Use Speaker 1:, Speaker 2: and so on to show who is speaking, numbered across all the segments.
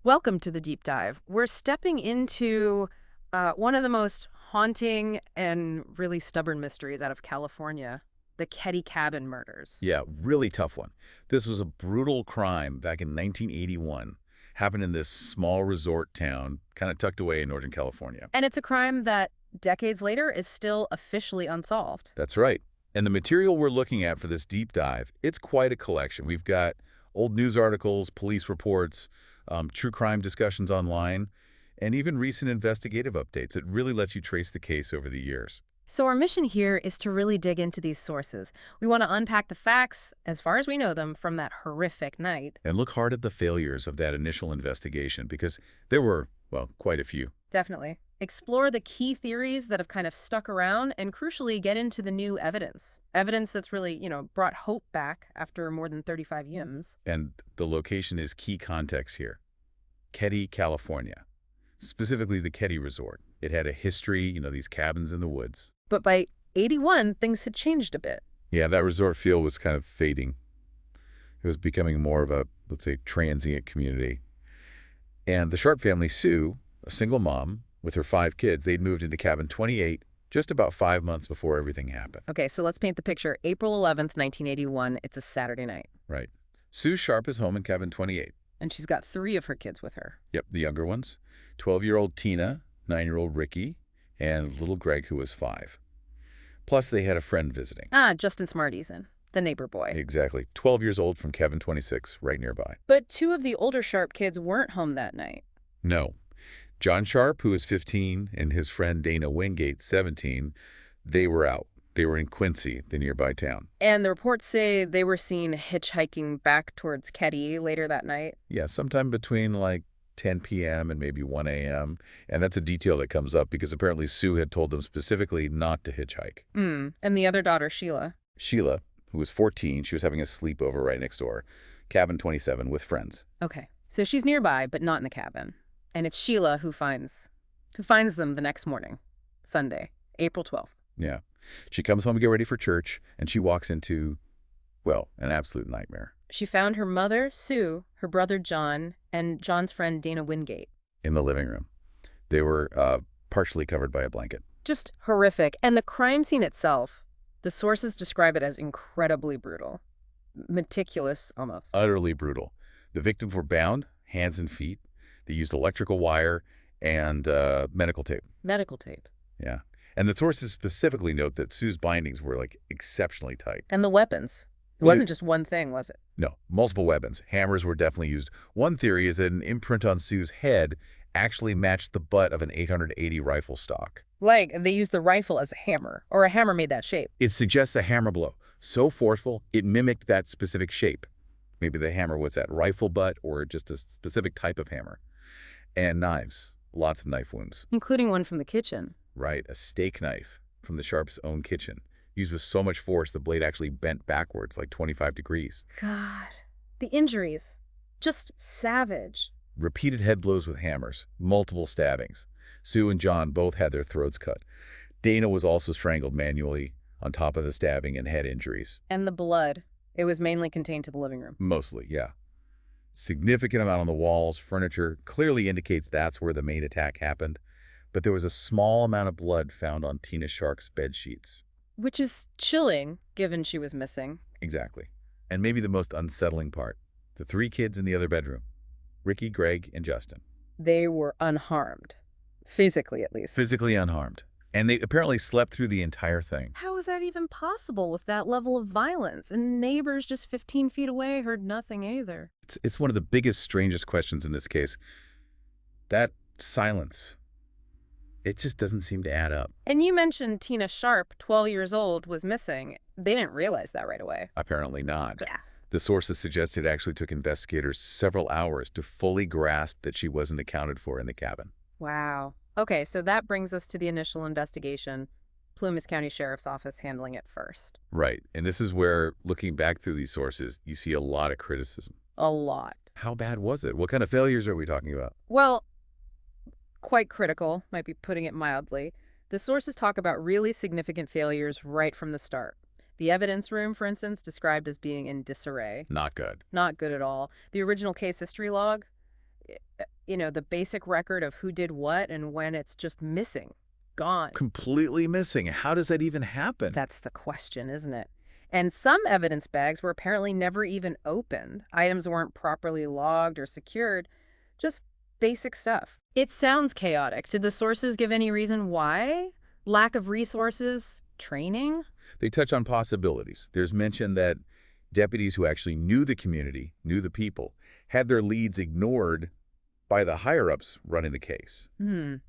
Speaker 1: Welcome to the deep dive. We're stepping into one of the most haunting and really stubborn mysteries out of California, the Keddie Cabin Murders.
Speaker 2: Yeah, really tough one. This was a brutal crime back in 1981. Happened in this small resort town, kind of tucked away in Northern California.
Speaker 1: And it's a crime that decades later is still officially unsolved.
Speaker 2: That's right. And the material we're looking at for this deep dive, it's quite a collection. We've got old news articles, police reports, true crime discussions online, and even recent investigative updates. It really lets you trace the case over the years.
Speaker 1: So our mission here is to really dig into these sources. We want to unpack the facts, as far as we know them, from that horrific night.
Speaker 2: And look hard at the failures of that initial investigation because there were, well, quite a few.
Speaker 1: Definitely. Explore the key theories that have kind of stuck around and crucially get into the new evidence. Evidence that's really, brought hope back after more than 35 years.
Speaker 2: And the location is key context here. Keddie, California. Specifically the Keddie Resort. It had a history, these cabins in the woods.
Speaker 1: But by 81, things had changed a bit.
Speaker 2: Yeah, that resort feel was kind of fading. It was becoming more of a, let's say, transient community. And the Sharp family, Sue, a single mom with her 5 kids, they'd moved into cabin 28 just about 5 months before everything happened.
Speaker 1: Okay, so let's paint the picture. April 11th, 1981. It's a Saturday night.
Speaker 2: Right. Sue Sharp is home in cabin 28.
Speaker 1: And she's got 3 of her kids with her.
Speaker 2: Yep, the younger ones. 12-year-old Tina, 9-year-old Ricky, and little Greg, who was 5. Plus, they had a friend visiting.
Speaker 1: Justin Smarties, the neighbor boy.
Speaker 2: Exactly. 12 years old from cabin 26, right nearby.
Speaker 1: But 2 of the older Sharp kids weren't home that night.
Speaker 2: No. John Sharp, who was 15, and his friend Dana Wingate, 17, they were out. They were in Quincy, the nearby town.
Speaker 1: And the reports say they were seen hitchhiking back towards Keddie later that night.
Speaker 2: Yeah, sometime between like 10 p.m. and maybe 1 a.m. And that's a detail that comes up because apparently Sue had told them specifically not to hitchhike.
Speaker 1: And the other daughter, Sheila.
Speaker 2: Sheila, who was 14, she was having a sleepover right next door, cabin 27 with friends.
Speaker 1: Okay, so she's nearby, but not in the cabin. And it's Sheila who finds them the next morning, Sunday, April 12th.
Speaker 2: Yeah. She comes home to get ready for church, and she walks into, well, an absolute nightmare.
Speaker 1: She found her mother, Sue, her brother, John, and John's friend, Dana Wingate.
Speaker 2: In the living room. They were partially covered by a blanket.
Speaker 1: Just horrific. And the crime scene itself, the sources describe it as incredibly brutal. Meticulous, almost.
Speaker 2: Utterly brutal. The victims were bound, hands and feet. They used electrical wire and medical tape.
Speaker 1: Medical tape.
Speaker 2: Yeah. And the sources specifically note that Sue's bindings were, like, exceptionally tight.
Speaker 1: And the weapons. It wasn't just one thing, was it?
Speaker 2: No, multiple weapons. Hammers were definitely used. One theory is that an imprint on Sue's head actually matched the butt of an 880 rifle stock.
Speaker 1: Like, they used the rifle as a hammer, or a hammer made that shape.
Speaker 2: It suggests a hammer blow. So forceful, it mimicked that specific shape. Maybe the hammer was that rifle butt or just a specific type of hammer. And knives. Lots of knife wounds.
Speaker 1: Including one from the kitchen.
Speaker 2: Right, a steak knife from the Sharp's own kitchen. Used with so much force, the blade actually bent backwards like 25 degrees.
Speaker 1: God. The injuries. Just savage.
Speaker 2: Repeated head blows with hammers. Multiple stabbings. Sue and John both had their throats cut. Dana was also strangled manually on top of the stabbing and head injuries.
Speaker 1: And the blood. It was mainly contained to the living room.
Speaker 2: Mostly, yeah. Significant amount on the walls, furniture, clearly indicates that's where the main attack happened. But there was a small amount of blood found on Tina Sharp's bed sheets.
Speaker 1: Which is chilling, given she was missing.
Speaker 2: Exactly. And maybe the most unsettling part, the 3 kids in the other bedroom, Ricky, Greg, and Justin.
Speaker 1: They were unharmed. Physically, at least.
Speaker 2: Physically unharmed. And they apparently slept through the entire thing.
Speaker 1: How is that even possible with that level of violence? And neighbors just 15 feet away heard nothing either.
Speaker 2: It's one of the biggest, strangest questions in this case. That silence. It just doesn't seem to add up.
Speaker 1: And you mentioned Tina Sharp, 12 years old, was missing. They didn't realize that right away.
Speaker 2: Apparently not.
Speaker 1: Yeah.
Speaker 2: The sources suggest it actually took investigators several hours to fully grasp that she wasn't accounted for in the cabin.
Speaker 1: Wow. Okay, so that brings us to the initial investigation. Plumas County Sheriff's Office handling it first.
Speaker 2: Right. And this is where, looking back through these sources, you see a lot of criticism.
Speaker 1: A lot.
Speaker 2: How bad was it? What kind of failures are we talking about?
Speaker 1: Well, quite critical, might be putting it mildly. The sources talk about really significant failures right from the start. The evidence room, for instance, described as being in disarray.
Speaker 2: Not good.
Speaker 1: Not good at all. The original case history log, the basic record of who did what and when it's just missing, gone.
Speaker 2: Completely missing. How does that even happen?
Speaker 1: That's the question, isn't it? And some evidence bags were apparently never even opened. Items weren't properly logged or secured, just basic stuff. It sounds chaotic. Did the sources give any reason why? Lack of resources? Training?
Speaker 2: They touch on possibilities. There's mention that deputies who actually knew the community, knew the people, had their leads ignored by the higher-ups running the case.
Speaker 1: And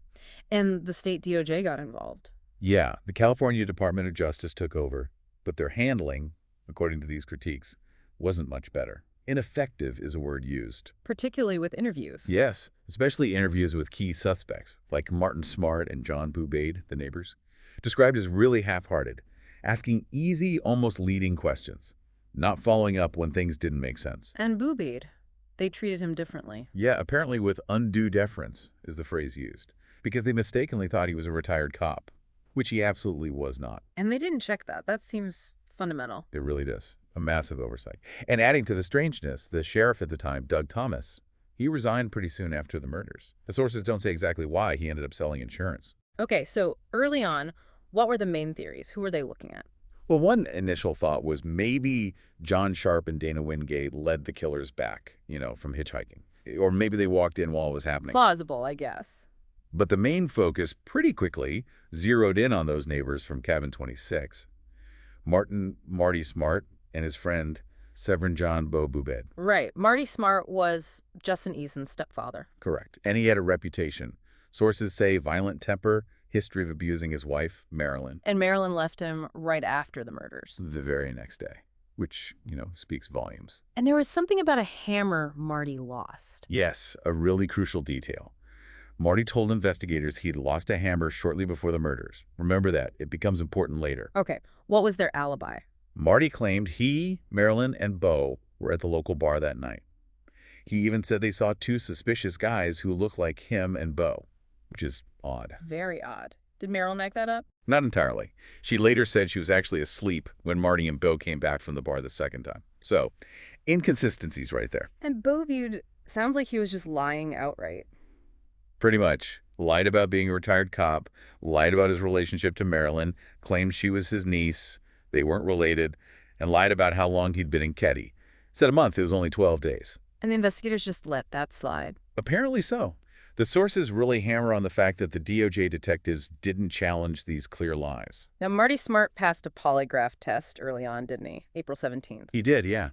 Speaker 1: the state DOJ got involved.
Speaker 2: Yeah, the California Department of Justice took over, but their handling, according to these critiques, wasn't much better. Ineffective is a word used.
Speaker 1: Particularly with interviews.
Speaker 2: Yes, especially interviews with key suspects, like Martin Smart and John Boubade, the neighbors, described as really half-hearted, asking easy, almost leading questions, not following up when things didn't make sense.
Speaker 1: And Boubade. They treated him differently.
Speaker 2: Yeah, apparently with undue deference is the phrase used, because they mistakenly thought he was a retired cop, which he absolutely was not.
Speaker 1: And they didn't check that. That seems fundamental.
Speaker 2: It really does. A massive oversight. And adding to the strangeness, the sheriff at the time, Doug Thomas, he resigned pretty soon after the murders. The sources don't say exactly why he ended up selling insurance.
Speaker 1: Okay, so early on, what were the main theories? Who were they looking at?
Speaker 2: Well, one initial thought was maybe John Sharp and Dana Wingate led the killers back, from hitchhiking. Or maybe they walked in while it was happening.
Speaker 1: Plausible, I guess.
Speaker 2: But the main focus pretty quickly zeroed in on those neighbors from Cabin 26. Marty Smart and his friend, Severin John Bo Boubade.
Speaker 1: Right. Marty Smart was Justin Eason's stepfather.
Speaker 2: Correct. And he had a reputation. Sources say violent temper, history of abusing his wife, Marilyn.
Speaker 1: And Marilyn left him right after the murders.
Speaker 2: The very next day, which, speaks volumes.
Speaker 1: And there was something about a hammer Marty lost.
Speaker 2: Yes, a really crucial detail. Marty told investigators he'd lost a hammer shortly before the murders. Remember that. It becomes important later.
Speaker 1: Okay. What was their alibi?
Speaker 2: Marty claimed he, Marilyn, and Bo were at the local bar that night. He even said they saw two suspicious guys who looked like him and Bo, which is odd.
Speaker 1: Very odd. Did Marilyn make that up?
Speaker 2: Not entirely. She later said she was actually asleep when Marty and Bo came back from the bar the second time. So, inconsistencies right there.
Speaker 1: And Bo sounds like he was just lying outright.
Speaker 2: Pretty much. Lied about being a retired cop, lied about his relationship to Marilyn, claimed she was his niece, they weren't related, and lied about how long he'd been in Keddie. Said a month, it was only 12 days.
Speaker 1: And the investigators just let that slide.
Speaker 2: Apparently so. The sources really hammer on the fact that the DOJ detectives didn't challenge these clear lies.
Speaker 1: Now, Marty Smart passed a polygraph test early on, didn't he? April 17th.
Speaker 2: He did, yeah.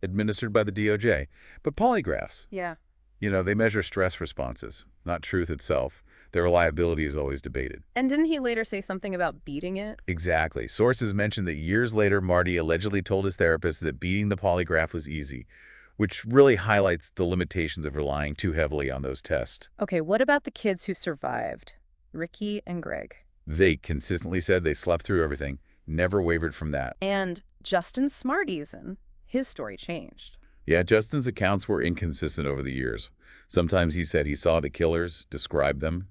Speaker 2: Administered by the DOJ. But polygraphs,
Speaker 1: Yeah.
Speaker 2: they measure stress responses, not truth itself. Their reliability is always debated.
Speaker 1: And didn't he later say something about beating it?
Speaker 2: Exactly. Sources mentioned that years later, Marty allegedly told his therapist that beating the polygraph was easy, which really highlights the limitations of relying too heavily on those tests.
Speaker 1: Okay, what about the kids who survived? Ricky and Greg.
Speaker 2: They consistently said they slept through everything, never wavered from that.
Speaker 1: And Justin Smartieson, his story changed.
Speaker 2: Yeah, Justin's accounts were inconsistent over the years. Sometimes he said he saw the killers, described them.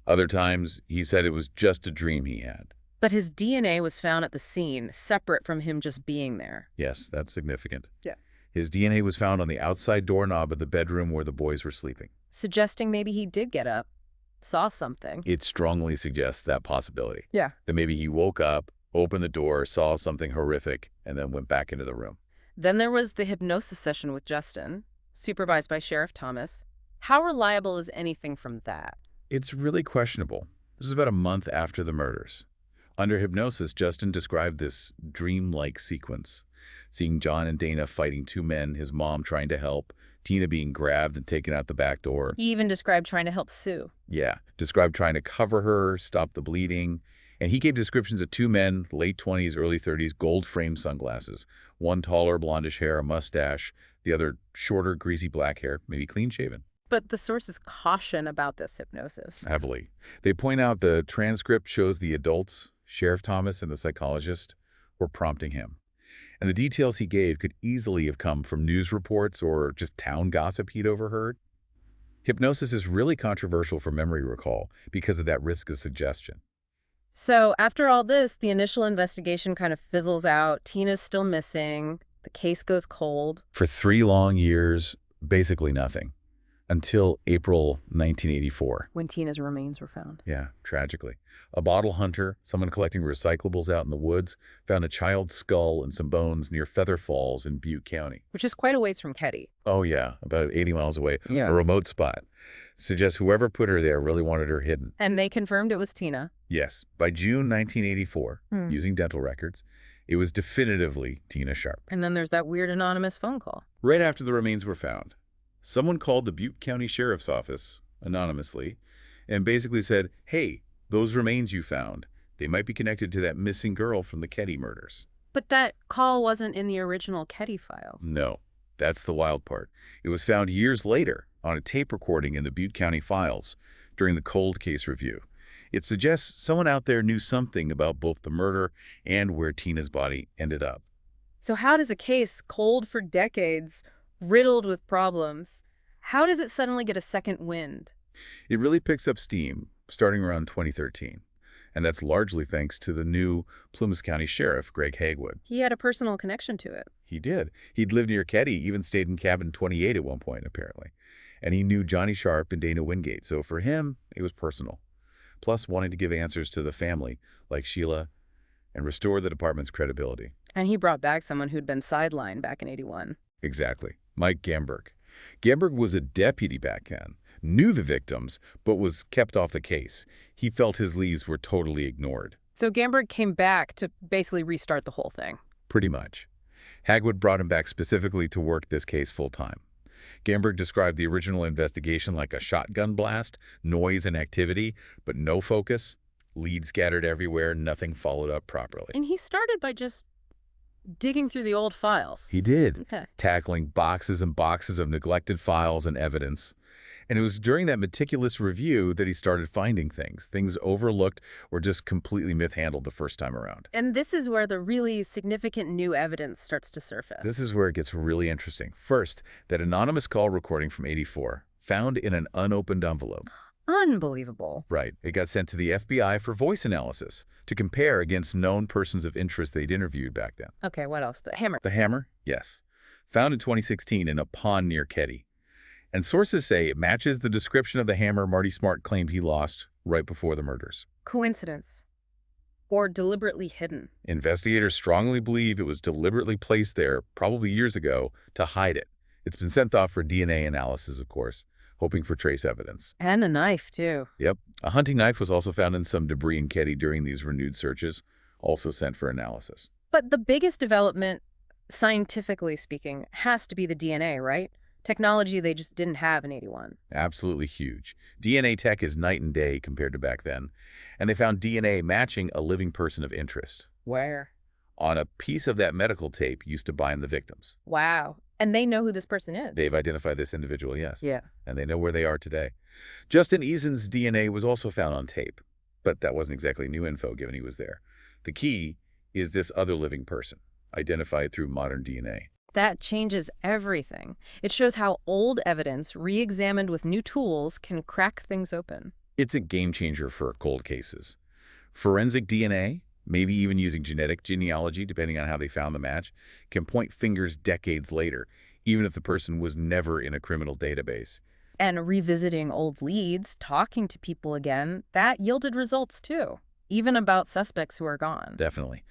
Speaker 2: Other times, he said it was just a dream he had.
Speaker 1: But his DNA was found at the scene, separate from him just being there.
Speaker 2: Yes, that's significant.
Speaker 1: Yeah.
Speaker 2: His DNA was found on the outside doorknob of the bedroom where the boys were sleeping.
Speaker 1: Suggesting maybe he did get up, saw something.
Speaker 2: It strongly suggests that possibility.
Speaker 1: Yeah.
Speaker 2: That maybe he woke up, opened the door, saw something horrific, and then went back into the room.
Speaker 1: Then there was the hypnosis session with Justin, supervised by Sheriff Thomas. How reliable is anything from that?
Speaker 2: It's really questionable. This is about a month after the murders. Under hypnosis, Justin described this dream-like sequence, seeing John and Dana fighting two men, his mom trying to help, Tina being grabbed and taken out the back door.
Speaker 1: He even described trying to help Sue.
Speaker 2: Yeah, described trying to cover her, stop the bleeding. And he gave descriptions of two men, late 20s, early 30s, gold-framed sunglasses. One taller, blondish hair, a mustache. The other shorter, greasy black hair, maybe clean-shaven.
Speaker 1: But the sources caution about this hypnosis.
Speaker 2: Heavily. They point out the transcript shows the adults, Sheriff Thomas and the psychologist, were prompting him. And the details he gave could easily have come from news reports or just town gossip he'd overheard. Hypnosis is really controversial for memory recall because of that risk of suggestion.
Speaker 1: So after all this, the initial investigation kind of fizzles out. Tina's still missing. The case goes cold.
Speaker 2: For 3 long years, basically nothing. until April 1984.
Speaker 1: When Tina's remains were found.
Speaker 2: Yeah, tragically. A bottle hunter, someone collecting recyclables out in the woods, found a child's skull and some bones near Feather Falls in Butte County.
Speaker 1: Which is quite a ways from Keddie.
Speaker 2: Oh, yeah, about 80 miles away.
Speaker 1: Yeah.
Speaker 2: A remote spot. Suggests whoever put her there really wanted her hidden.
Speaker 1: And they confirmed it was Tina.
Speaker 2: Yes. By June 1984, using dental records, it was definitively Tina Sharp.
Speaker 1: And then there's that weird anonymous phone call.
Speaker 2: Right after the remains were found, someone called the Butte County Sheriff's Office, anonymously, and basically said, hey, those remains you found, they might be connected to that missing girl from the Keddie murders.
Speaker 1: But that call wasn't in the original Keddie file.
Speaker 2: No, that's the wild part. It was found years later on a tape recording in the Butte County files during the cold case review. It suggests someone out there knew something about both the murder and where Tina's body ended up.
Speaker 1: So how does a case cold for decades, riddled with problems, how does it suddenly get a second wind?
Speaker 2: It really picks up steam starting around 2013, and that's largely thanks to the new Plumas County Sheriff, Greg Hagwood.
Speaker 1: He had a personal connection to it.
Speaker 2: He did. He'd lived near Keddie, even stayed in cabin 28 at one point, apparently. And he knew Johnny Sharp and Dana Wingate, so for him, it was personal. Plus wanting to give answers to the family, like Sheila, and restore the department's credibility.
Speaker 1: And he brought back someone who'd been sidelined back in '81.
Speaker 2: Exactly. Mike Gamberg. Gamberg was a deputy back then, knew the victims, but was kept off the case. He felt his leads were totally ignored.
Speaker 1: So Gamberg came back to basically restart the whole thing.
Speaker 2: Pretty much. Hagwood brought him back specifically to work this case full-time. Gamberg described the original investigation like a shotgun blast, noise and activity, but no focus, leads scattered everywhere, nothing followed up properly.
Speaker 1: And he started by just digging through the old files.
Speaker 2: He did,
Speaker 1: Okay.
Speaker 2: tackling boxes and boxes of neglected files and evidence. And it was during that meticulous review that he started finding things overlooked or just completely mishandled the first time around.
Speaker 1: And this is where the really significant new evidence starts to surface.
Speaker 2: This is where it gets really interesting. First, that anonymous call recording from '84, found in an unopened envelope.
Speaker 1: Unbelievable.
Speaker 2: Right. It got sent to the FBI for voice analysis to compare against known persons of interest they'd interviewed back then.
Speaker 1: Okay, what else? The hammer.
Speaker 2: The hammer? Yes. Found in 2016 in a pond near Keddie. And sources say it matches the description of the hammer Marty Smart claimed he lost right before the murders.
Speaker 1: Coincidence. Or deliberately hidden.
Speaker 2: Investigators strongly believe it was deliberately placed there, probably years ago, to hide it. It's been sent off for DNA analysis, of course, hoping for trace evidence.
Speaker 1: And a knife, too.
Speaker 2: Yep. A hunting knife was also found in some debris in Keddie during these renewed searches, also sent for analysis.
Speaker 1: But the biggest development, scientifically speaking, has to be the DNA, right? Technology they just didn't have in '81.
Speaker 2: Absolutely huge. DNA tech is night and day compared to back then. And they found DNA matching a living person of interest.
Speaker 1: Where?
Speaker 2: On a piece of that medical tape used to bind the victims.
Speaker 1: Wow. And they know who this person is.
Speaker 2: They've identified this individual, yes.
Speaker 1: Yeah.
Speaker 2: And they know where they are today. Justin Eason's DNA was also found on tape, but that wasn't exactly new info given he was there. The key is this other living person, identified through modern DNA.
Speaker 1: That changes everything. It shows how old evidence, re-examined with new tools, can crack things open.
Speaker 2: It's a game changer for cold cases. Forensic DNA, maybe even using genetic genealogy, depending on how they found the match, can point fingers decades later, even if the person was never in a criminal database.
Speaker 1: And revisiting old leads, talking to people again, that yielded results too, even about suspects who are gone.
Speaker 2: Definitely.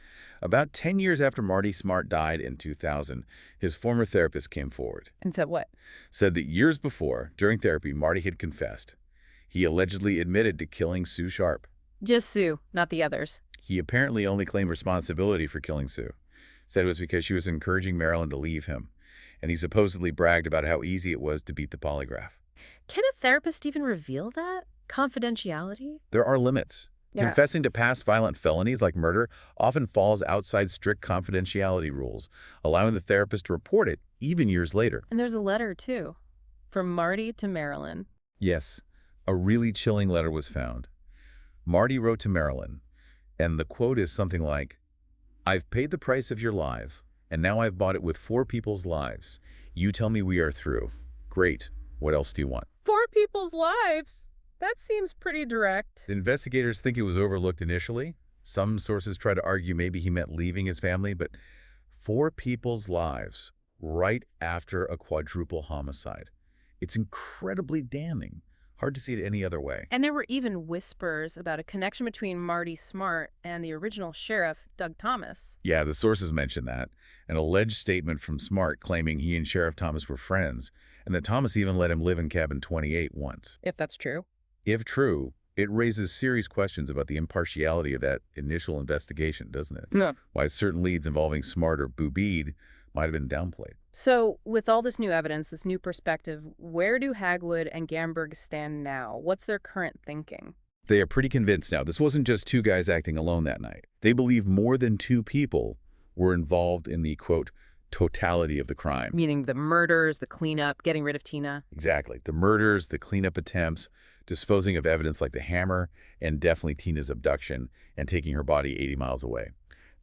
Speaker 2: About 10 years after Marty Smart died in 2000, his former therapist came forward.
Speaker 1: And said what?
Speaker 2: Said that years before, during therapy, Marty had confessed. He allegedly admitted to killing Sue Sharp.
Speaker 1: Just Sue, not the others.
Speaker 2: He apparently only claimed responsibility for killing Sue. Said it was because she was encouraging Marilyn to leave him. And he supposedly bragged about how easy it was to beat the polygraph.
Speaker 1: Can a therapist even reveal that? Confidentiality?
Speaker 2: There are limits.
Speaker 1: Yeah.
Speaker 2: Confessing to past violent felonies like murder often falls outside strict confidentiality rules, allowing the therapist to report it even years later.
Speaker 1: And there's a letter, too, from Marty to Marilyn.
Speaker 2: Yes, a really chilling letter was found. Marty wrote to Marilyn, and the quote is something like, "I've paid the price of your life, and now I've bought it with 4 people's lives. You tell me we are through. Great. What else do you want?"
Speaker 1: 4 people's lives? That seems pretty direct.
Speaker 2: Investigators think it was overlooked initially. Some sources try to argue maybe he meant leaving his family, but 4 people's lives right after a quadruple homicide. It's incredibly damning. Hard to see it any other way.
Speaker 1: And there were even whispers about a connection between Marty Smart and the original sheriff, Doug Thomas.
Speaker 2: Yeah, the sources mention that. An alleged statement from Smart claiming he and Sheriff Thomas were friends, and that Thomas even let him live in cabin 28 once.
Speaker 1: If that's true.
Speaker 2: If true, it raises serious questions about the impartiality of that initial investigation, doesn't it?
Speaker 1: No.
Speaker 2: Why certain leads involving Smart or Boobeed might have been downplayed.
Speaker 1: So, with all this new evidence, this new perspective, where do Hagwood and Gamberg stand now? What's their current thinking?
Speaker 2: They are pretty convinced now this wasn't just two guys acting alone that night. They believe more than two people were involved in the, quote, totality of the crime.
Speaker 1: Meaning the murders, the cleanup, getting rid of Tina.
Speaker 2: Exactly. The murders, the cleanup attempts, disposing of evidence like the hammer, and definitely Tina's abduction and taking her body 80 miles away.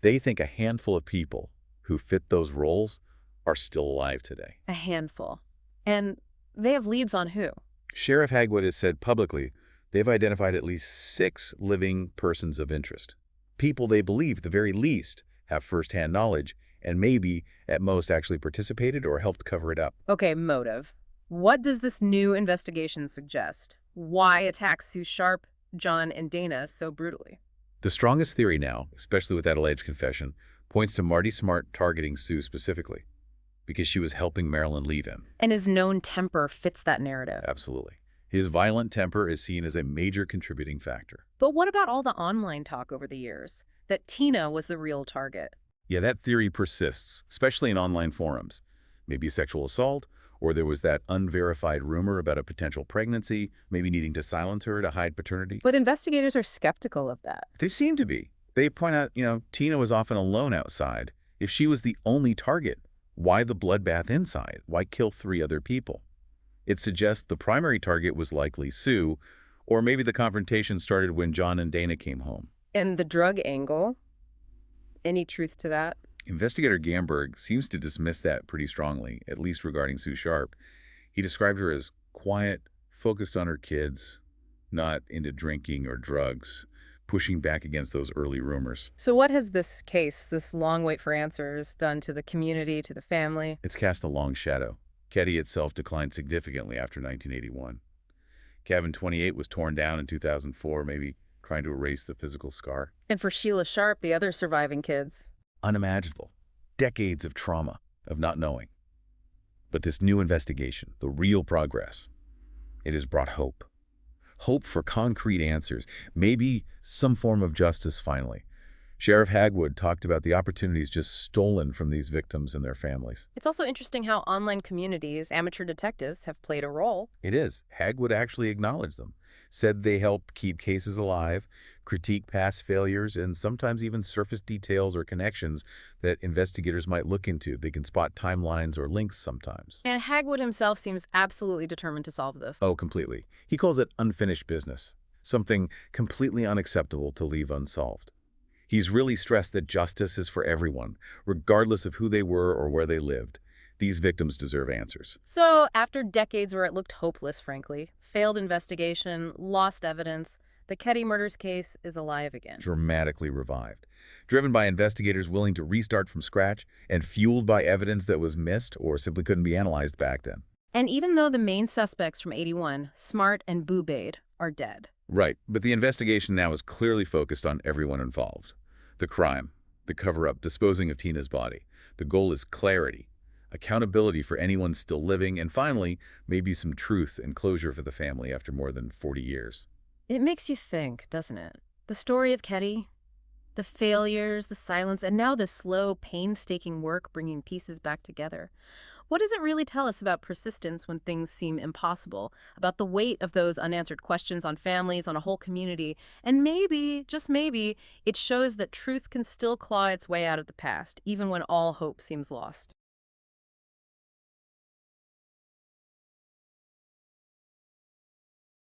Speaker 2: They think a handful of people who fit those roles are still alive today.
Speaker 1: A handful. And they have leads on who?
Speaker 2: Sheriff Hagwood has said publicly they've identified at least 6 living persons of interest. People they believe, at the very least, have firsthand knowledge and maybe, at most, actually participated or helped cover it up.
Speaker 1: Okay, motive. What does this new investigation suggest? Why attack Sue Sharp, John, and Dana so brutally?
Speaker 2: The strongest theory now, especially with that alleged confession, points to Marty Smart targeting Sue specifically because she was helping Marilyn leave him.
Speaker 1: And his known temper fits that narrative.
Speaker 2: Absolutely. His violent temper is seen as a major contributing factor.
Speaker 1: But what about all the online talk over the years? That Tina was the real target.
Speaker 2: Yeah, that theory persists, especially in online forums. Maybe sexual assault, or there was that unverified rumor about a potential pregnancy, maybe needing to silence her to hide paternity.
Speaker 1: But investigators are skeptical of that.
Speaker 2: They seem to be. They point out, Tina was often alone outside. If she was the only target, why the bloodbath inside? Why kill 3 other people? It suggests the primary target was likely Sue, or maybe the confrontation started when John and Dana came home.
Speaker 1: And the drug angle? Any truth to that?
Speaker 2: Investigator Gamberg seems to dismiss that pretty strongly, at least regarding Sue Sharp. He described her as quiet, focused on her kids, not into drinking or drugs, pushing back against those early rumors.
Speaker 1: So what has this case, this long wait for answers, done to the community, to the family?
Speaker 2: It's cast a long shadow. Keddie itself declined significantly after 1981. Cabin 28 was torn down in 2004, maybe trying to erase the physical scar.
Speaker 1: And for Sheila Sharp, the other surviving kids?
Speaker 2: Unimaginable. Decades of trauma, of not knowing. But this new investigation, the real progress, it has brought hope. Hope for concrete answers, maybe some form of justice finally. Sheriff Hagwood talked about the opportunities just stolen from these victims and their families.
Speaker 1: It's also interesting how online communities, amateur detectives, have played a role.
Speaker 2: It is. Hagwood actually acknowledged them, said they help keep cases alive, critique past failures, and sometimes even surface details or connections that investigators might look into. They can spot timelines or links sometimes.
Speaker 1: And Hagwood himself seems absolutely determined to solve this.
Speaker 2: Oh, completely. He calls it unfinished business, something completely unacceptable to leave unsolved. He's really stressed that justice is for everyone, regardless of who they were or where they lived. These victims deserve answers.
Speaker 1: So, after decades where it looked hopeless, frankly, failed investigation, lost evidence, the Keddie murders case is alive again.
Speaker 2: Dramatically revived. Driven by investigators willing to restart from scratch and fueled by evidence that was missed or simply couldn't be analyzed back then.
Speaker 1: And even though the main suspects from 81, Smart and Boobeid, are dead.
Speaker 2: Right, but the investigation now is clearly focused on everyone involved. The crime, the cover-up, disposing of Tina's body. The goal is clarity, accountability for anyone still living, and finally, maybe some truth and closure for the family after more than 40 years.
Speaker 1: It makes you think, doesn't it? The story of Keddie, the failures, the silence, and now the slow, painstaking work bringing pieces back together. What does it really tell us about persistence when things seem impossible, about the weight of those unanswered questions on families, on a whole community, and maybe, just maybe, it shows that truth can still claw its way out of the past, even when all hope seems lost.